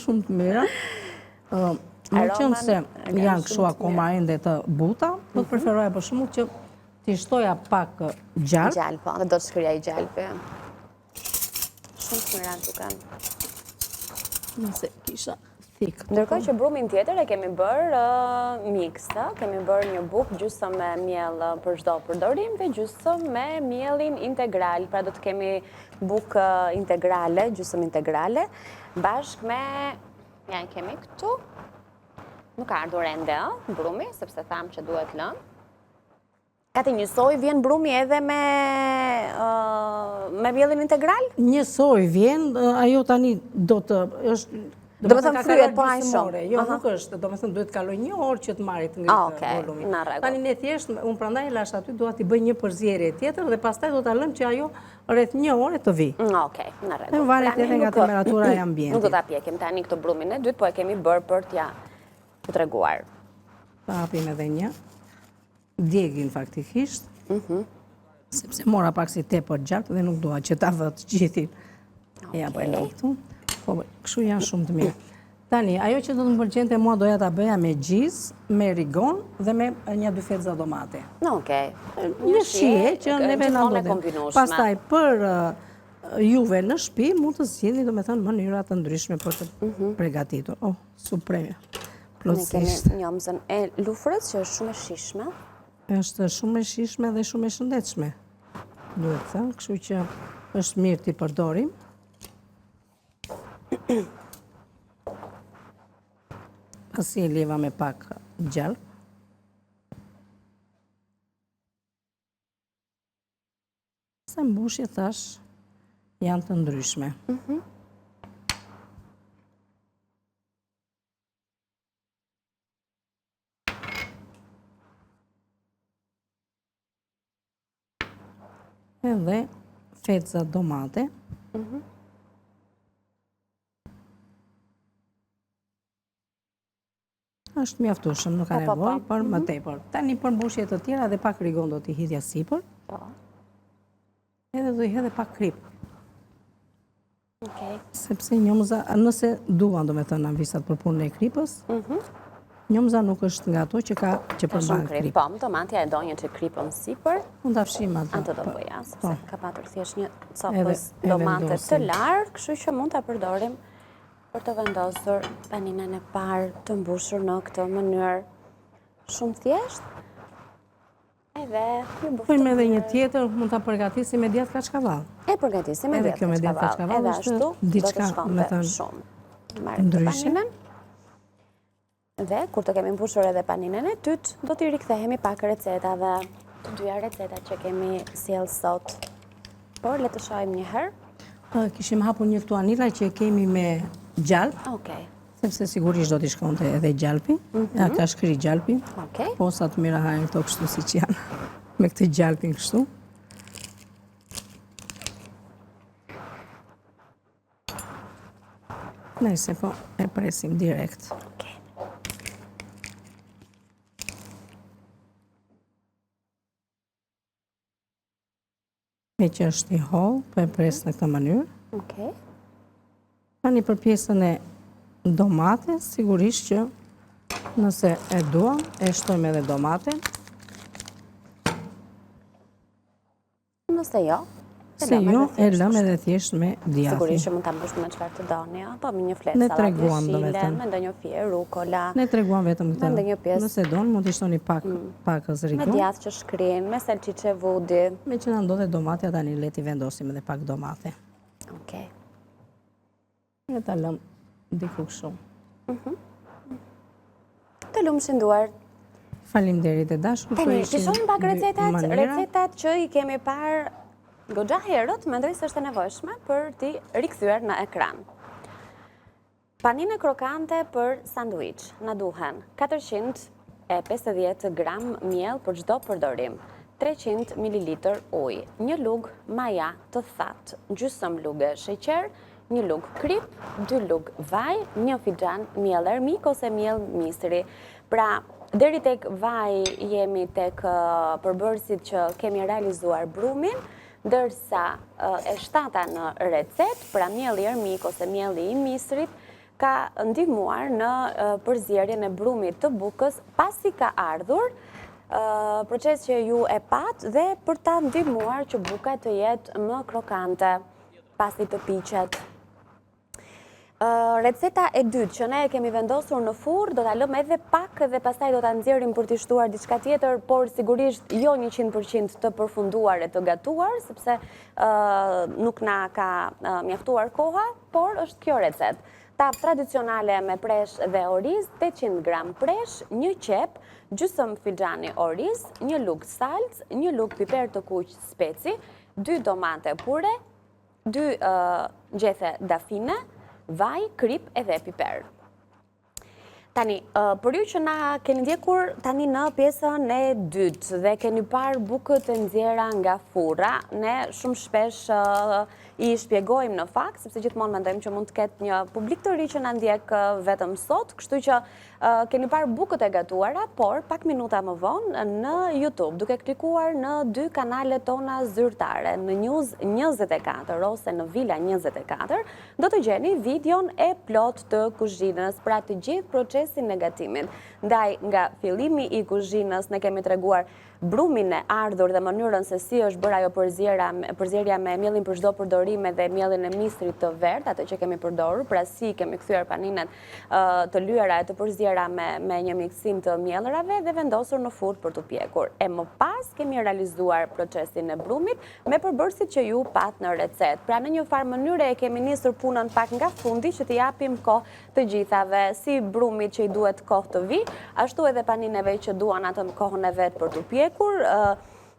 Speaker 2: Shumë të mira. Më qënë se janë kështu akoma ende të buta, do të preferoja për shembull që t'i shtoja pak gjalp.
Speaker 1: Gjalp, po, dhe do të shkryej gjalpi. Shumë të mira duken.
Speaker 2: Nëse kisha thikë.
Speaker 1: Ndërkohë që brumin tjetër e kemi bërë miksta, kemi bërë një bukë gjysmë me miell për çdo përdorim dhe gjysmë me miellin integral. Pra do të kemi bukë integrale, gjysmë integrale, bashkë me, ja e kemi këtu, nuk ka ardhur ende brumi, sepse tham që duhet lënë. Kati njësoj vjen brumi edhe me miellin integral?
Speaker 2: Njësoj vjen, ajo tani do të...
Speaker 1: Do me thëmë fryet po ajë shumë?
Speaker 2: Jo, nuk është, do me thëmë duhet kaloj një orë që të marit ngritë volumin. Tani ne thjesht, unë prandaj lash aty, duhet t'i bëj një përzierje tjetër dhe pastaj do t'a lëm që ajo rreth një orë të vi.
Speaker 1: Okej, në rregull.
Speaker 2: Në varet edhe nga temperatura e ambientit.
Speaker 1: Nuk do t'a pjekim tani këtë brumin e dytë, po e kemi bërë për t'ja të treguar.
Speaker 2: Ta hapim edhe një. Djegin faktikisht. Sepse mora pak si tepër gjatë dhe nuk dua që ta vë të gjithin. Ja bëjnë këtu. Po, kështu janë shumë të mirë. Tani, ajo që do të më pëlqente mua doja ta bëja me gjizë, me rigon dhe me një dy fetza domate.
Speaker 1: Okej.
Speaker 2: Një shije që neve na duhet. Pastaj për juve në shtëpi mund të zgjidhni domethënë mënyra të ndryshme për të përgatitur. Oh, supreme.
Speaker 1: Ne kemi njomzën e lufrës që është shumë e shishme.
Speaker 2: Është shumë e shishme dhe shumë e shëndetshme. Duhet thënë, kështu që është mirë t'i përdorim. Pasi e leva me pak gjalp. Se mbushje thash janë të ndryshme. Edhe fetza domate. Është mjaftueshëm, nuk ka nevojë, por më tepër. Tani për mbushje të tjera dhe pak rigon do t'i hidhja sipër.
Speaker 1: Po.
Speaker 2: Edhe do i hedh pak krip.
Speaker 1: Okej.
Speaker 2: Sepse njomza, nëse duan domethënë anvisat për punën e kripës, njomza nuk është nga ato që përmban krip.
Speaker 1: Po, tomatja e do një që kripën sipër.
Speaker 2: Mund ta fshim atë.
Speaker 1: Atë do bëja, sepse ka patur thjesht një copës domate të larë, kështu që mund ta përdorim për të vendosur paninën e parë të mbushur në këtë mënyrë shumë thjesht. Edhe një buftë.
Speaker 2: Bëjmë edhe një tjetër, mund ta përgatisim me djathë kaçkavall.
Speaker 1: E përgatisim me djathë kaçkavall. Edhe ashtu do të shkonte shumë. Marrim paninën. Dhe kur të kemi mbushur edhe paninën e dytë, do t'i rikthehemi pak recetave. Të dyja recetat që kemi sjell sot. Por le të shohim një herë.
Speaker 2: Kishim hapur një këtu anila që kemi me gjalp.
Speaker 1: Okej.
Speaker 2: Sepse sigurisht do t'i shkonte edhe gjalpi. Ja ka shkri gjalpi.
Speaker 1: Okej.
Speaker 2: Po sa të mira hajnë këto kështu siç janë. Me këtë gjalpin kështu. Nëse po e presim direkt.
Speaker 1: Okej.
Speaker 2: Me që është i hollë, po e pres në këtë mënyrë.
Speaker 1: Okej.
Speaker 2: Tani për pjesën e domate, sigurisht që nëse e duam, e shtojmë edhe domate.
Speaker 1: Nëse jo,
Speaker 2: Se jo, e lëm edhe thjesht me djathi.
Speaker 1: Sigurisht që mund ta bësh me çfarë të doni, po me një fletë
Speaker 2: Ne
Speaker 1: sallatë
Speaker 2: treguam
Speaker 1: jeshile,
Speaker 2: vetëm.
Speaker 1: me ndonjë fije rukola.
Speaker 2: Ne treguam vetëm
Speaker 1: Me ndonjë
Speaker 2: këtë.
Speaker 1: pjesë.
Speaker 2: Nëse don, mund t'i shtoni pakës
Speaker 1: Me
Speaker 2: rigon.
Speaker 1: djathë që shkrin, me salcice vudi.
Speaker 2: Me që na ndodhe domate, tani le t'i vendosim edhe pak domate.
Speaker 1: Okej.
Speaker 2: E ta lëm diku kështu.
Speaker 1: Të lumshin duar.
Speaker 2: Faleminderit e dashur.
Speaker 1: Tani,
Speaker 2: ishin
Speaker 1: të shohim pak
Speaker 2: dy
Speaker 1: recetat,
Speaker 2: manera.
Speaker 1: recetat që i kemi parë goxha herët, mendoj se është e nevojshme për t'i rikthyer në ekran. Panine krokante për sanduiç. Na duhen 450 gram miell për çdo përdorim, 300 ml ujë, një lugë maja të thatë, gjysmë lugë sheqer, një lugë krip, 2 lugë vaj, 1 fixhan miell ermik ose miell misri. Pra, deri tek vaj jemi tek përbërësit që kemi realizuar brumin, ndërsa e shtata në recet, pra mielli ermik ose mielli i misrit, ka ndihmuar në përzierjen e brumit të bukës pasi ka ardhur, proces që ju e pat dhe për ta ndihmuar që buka të jetë më krokante pasi të piqet. Receta e dytë që ne e kemi vendosur në furrë, do ta lëmë edhe pak dhe pastaj do ta nxjerrim për t'i shtuar diçka tjetër, por sigurisht jo 100% të përfunduar e të gatuar, sepse nuk na ka mjaftuar koha, por është kjo recetë. Tavë tradicionale me presh dhe oriz, 800 gram presh, 1 qep, gjysmë fixhani oriz, 1 lugë salcë, 1 lugë piper të kuq speci, 2 domate pure, 2 gjethe dafine, vaj, krip edhe piper. Tani, për ju që na keni ndjekur tani në pjesën e dytë dhe keni parë bukët e nxjera nga furra, ne shumë shpesh i shpjegojmë në fakt, sepse gjithmonë mendojmë që mund të ketë një publik të ri që na ndjek vetëm sot, kështu që keni parë bukët e gatuara, por pak minuta më vonë në YouTube, duke klikuar në 2 kanalet tona zyrtare, në News 24 ose në Vila 24, do të gjeni videon e plot të kuzhinës, pra të gjithë procesin e gatimit. Ndaj nga fillimi i kuzhinës ne kemi treguar brumin e ardhur dhe mënyrën se si është bërë ajo përzierja me miellin për çdo përdorime dhe miellin e misrit të verdh, atë që kemi përdorur, pra si kemi kthyer paninet të lyera e të përziera me një miksim të miellrave dhe vendosur në furrë për t'u pjekur. E më pas kemi realizuar procesin e brumit me përbërësit që ju pat në recet. Pra në një farë mënyre e kemi nisur punën pak nga fundi që t'i japim kohë të gjithave, si brumit që i duhet kohë të vi, ashtu edhe panineve që duan atë kohën e vet për t'u pjekur.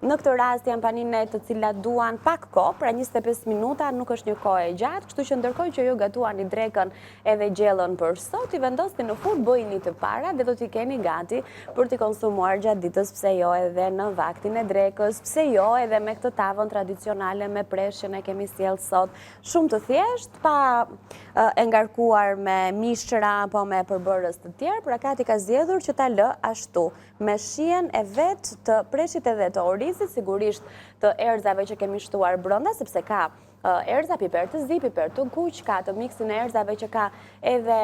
Speaker 1: Në këtë rast janë panine të cilat duan pak kohë, pra 25 minuta nuk është një kohë e gjatë, kështu që ndërkohë që ju gatuani drekën edhe gjellën për sot, i vendosni në furrë, bëjini të para dhe do t'i keni gati për t'i konsumuar gjatë ditës, pse jo edhe në vaktin e drekës, pse jo edhe me këtë tavën tradicionale me presh që ne kemi sjellë sot, shumë të thjesht, pa e ngarkuar me mishra apo me përbërës të tjerë, pra Kati ka zgjedhur që ta lë ashtu, me shijen e vet të preshit edhe të orizit, sigurisht të erëzave që kemi shtuar brenda, sepse ka erëza, piper të zi, piper të kuq, ka të miksin e erëzave që ka edhe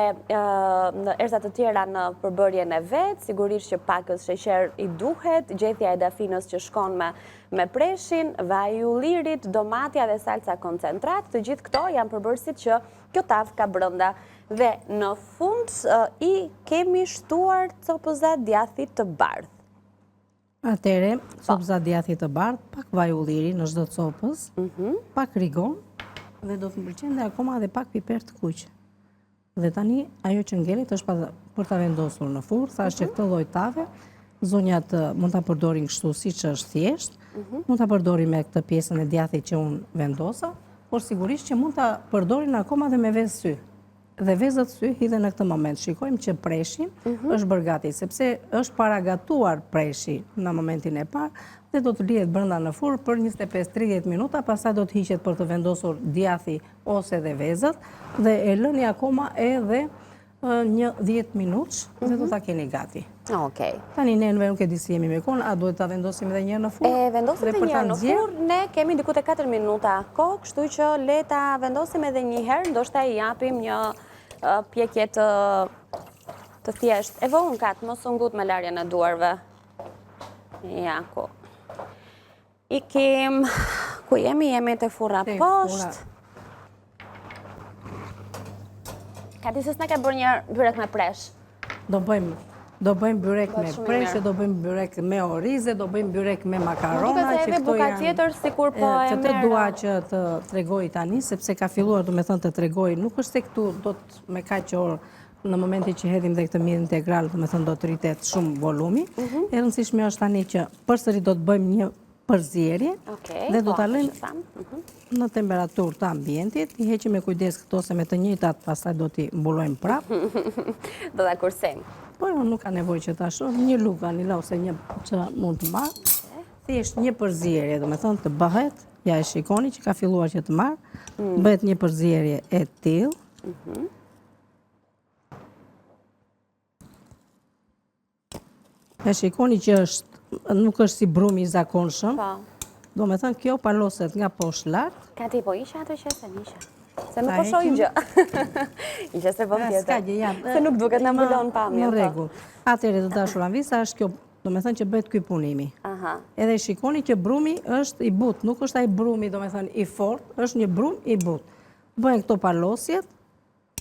Speaker 1: erëza të tjera në përbërjen e vet, sigurisht që pakës sheqer i duhet, gjethja e dafinës që shkon me preshin, vaj i ullirit, domatja dhe salca koncentrat, të gjithë këto janë përbërësit që kjo tavë ka brenda. Dhe në fund i kemi shtuar copëzat djathit të bardh.
Speaker 2: Atere, copëzat djathit të bardh, pak vaj ulliri në çdo copës, pak rigon, dhe do të më pëlqen dhe akoma dhe pak piper të kuq. Dhe tani, ajo që ngelet është për ta vendosur në furrë, thash që këtë lloj tave, zonjat mund ta përdorin kështu siç është thjesht, mund ta përdorin me këtë pjesën e djathit që unë vendosa, por sigurisht që mund ta përdorin akoma dhe me vezë sy. Dhe vezët sy hidhen në këtë moment. Shikojmë që preshi është bërë gati, sepse është paragatuar preshi në momentin e parë dhe do të lihet brenda në furrë për 25-30 minuta, pastaj do të hiqet për të vendosur djathi ose dhe vezët dhe e lëni akoma edhe një 10 minutë dhe do ta keni gati.
Speaker 1: Okej.
Speaker 2: Tani ne nuk e di si jemi me kohën, a duhet ta vendosim edhe një herë në furrë?
Speaker 1: Vendosim edhe një herë në furrë, ne kemi diku te 4 minuta kohë, kështu që le ta vendosim edhe një herë, ndoshta i japim një pjekje të thjesht. E vohun Katë, mos u ngut me larjen e duarve. Ja, ku. Ikim, Ku jemi të furra poshtë. Kati, se s'na ka bërë një byrek me presh?
Speaker 2: Do bëjmë byrek me preshe, do bëjmë byrek me orize, do bëjmë byrek me makarona.
Speaker 1: Duket se edhe buka tjetër sikur po e merë.
Speaker 2: Këtë dua që të tregoj tani, sepse ka filluar do me thënë të tregoj, nuk është se këtu do të me kaq orë në momenti që hedhim dhe këtë mirë integral, do me thënë do të rritet shumë volumi. E rëndësishme është tani që përsëri do të bëjmë një përzierje dhe do ta lëmë në temperaturë të ambientit, i heqim me kujdes këto se me të njëjtat pastaj do t'i mbulojmë prapë.
Speaker 1: Do ta kursejmë.
Speaker 2: Po nuk ka nevojë që ta shoh, një lugë ani ose një që mund të marr. Thjesht një përzierje, do me thënë të bëhet, ja e shikoni që ka filluar që të marr, bëhet një përzierje e tillë. E shikoni që nuk është si brumi i zakonshëm. Do me thënë kjo paloset nga poshtë lart.
Speaker 1: Kati, po isha ato që se nisha? Se nuk po shojnë gjë. Isha se bëm tjetër. Se nuk duket në mbulon pamje.
Speaker 2: Në rregull. Atëherë të dashura visa është kjo, do me thënë që bëhet ky punimi. Edhe shikoni që brumi është i butë, nuk është ai brumi do me thënë i fortë, është një brum i butë. Bëhen këto palosjet,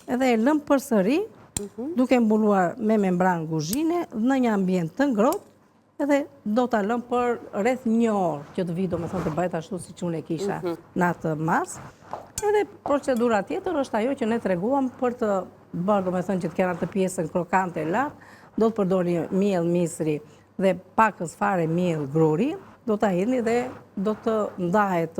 Speaker 2: edhe e lëm përsëri, duke mbuluar me membran guzhine në një ambient të ngrohtë, edhe do ta lëm për rreth 1 orë që të vi do me thënë të bëhet ashtu si që unë e kisha në atë mas. Edhe procedura tjetër është ajo që ne treguam për të bërë do me thënë që të kena të pjesën krokante lartë, do të përdori miell misri dhe pakës fare miell gruri, do ta hidhni dhe do të ndahet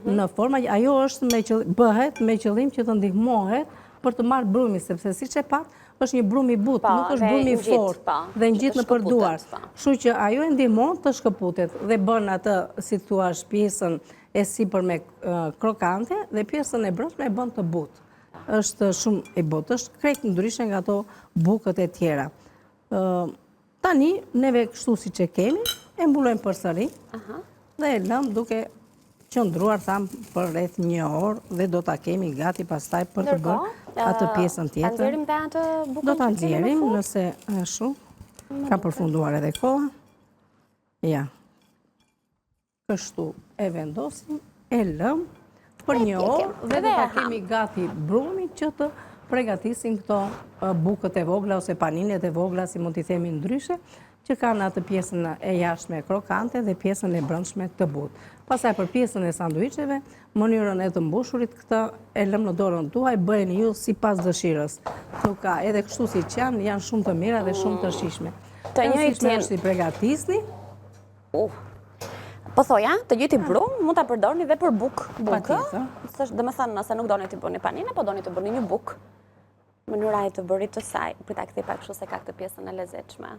Speaker 2: në forma. Ajo është bëhet me qëllim që të ndihmohet për të marrë brumi, sepse siç e pat, është një brum i butë, nuk është brum i fortë dhe ngjit në përduar. Kështu që ajo e ndihmon të shkëputet dhe bën atë, si thua, pjesën e sipër me krokante dhe pjesën e brendshme e bën të butë. Është shumë i butë, është krejt ndryshe nga ato bukët e tjera. Tani neve kështu siç e kemi, e mbulojmë përsëri dhe e lëm duke qëndruar për rreth 1 orë dhe do ta kemi gati pastaj për të bërë atë pjesën tjetër.
Speaker 1: Ta nxjerrim dhe atë bukën?
Speaker 2: Do ta nxjerrim nëse ashtu ka përfunduar edhe koha. Ja. Kështu e vendosim, e lëm për 1 orë dhe do ta kemi gati brumin që të përgatisim këto bukët e vogla ose paninet e vogla, si mund t'i themi ndryshe, që kanë atë pjesën e jashtme krokante dhe pjesën e brendshme të butë. Pastaj për pjesën e sanduiçeve, mënyrën e të mbushurit këtë e lëm në dorën tuaj, bëheni ju sipas dëshirës. Nuk ka, edhe kështu siç janë shumë të mira dhe shumë të shijshme.
Speaker 1: Të njëjtin
Speaker 2: është i përgatisni.
Speaker 1: Po thoja, të njëjti brum mund ta përdorni edhe për bukë.
Speaker 2: Patjetër.
Speaker 1: Domethënë, nëse nuk doni të bëni paninë, po doni të bëni një bukë. Mënyra e të bërit të saj, për ta kthej pak kështu se ka këtë pjesën e lezetshme.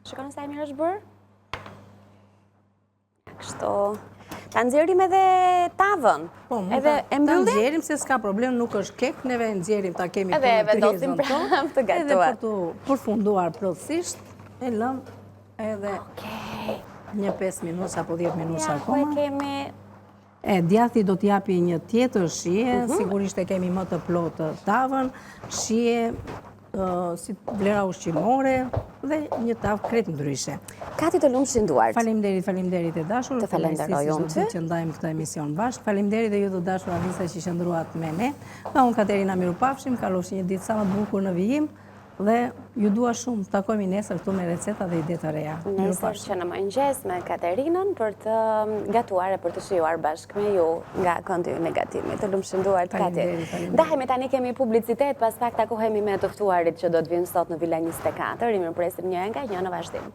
Speaker 1: Shikoni sa e mirë është bërë? Kështu. Ta nxjerrim edhe tavën.
Speaker 2: Po, edhe e mbyllim. Ta nxjerrim se s'ka problem, nuk është kek, neve e nxjerrim ta kemi
Speaker 1: edhe vendosim prapë të gatuar.
Speaker 2: Edhe për të përfunduar plotësisht, e lëm edhe një 5 minuta apo 10 minuta akoma.
Speaker 1: Ja, ku e kemi.
Speaker 2: Djathi do t'japi një tjetër shije, sigurisht e kemi më të plotë tavën, shije si vlera ushqimore dhe një tavë krejt ndryshe.
Speaker 1: Kati të lumshin duart.
Speaker 2: Faleminderit e dashur.
Speaker 1: Të falenderoj unë ty.
Speaker 2: Që ndajmë këtë emision bashkë. Faleminderit dhe ju të dashur avisa që qëndruat me ne. Nga unë Katerina mirupafshim, kalofshi një ditë sa më të bukur në vijim dhe ju dua shumë. Takojmë nesër këtu me receta dhe ide të reja.
Speaker 1: Nesër që në mëngjes me Katerinën për të gatuar e për të shijuar bashkë me ju nga këndi i negativit. Të lumshin duart, Kati. Ndahemi tani, kemi publicitet, pas pak takohemi me të ftuarit që do të vinë sot në Villa 24. I mirëpresim një nga një në vazhdim.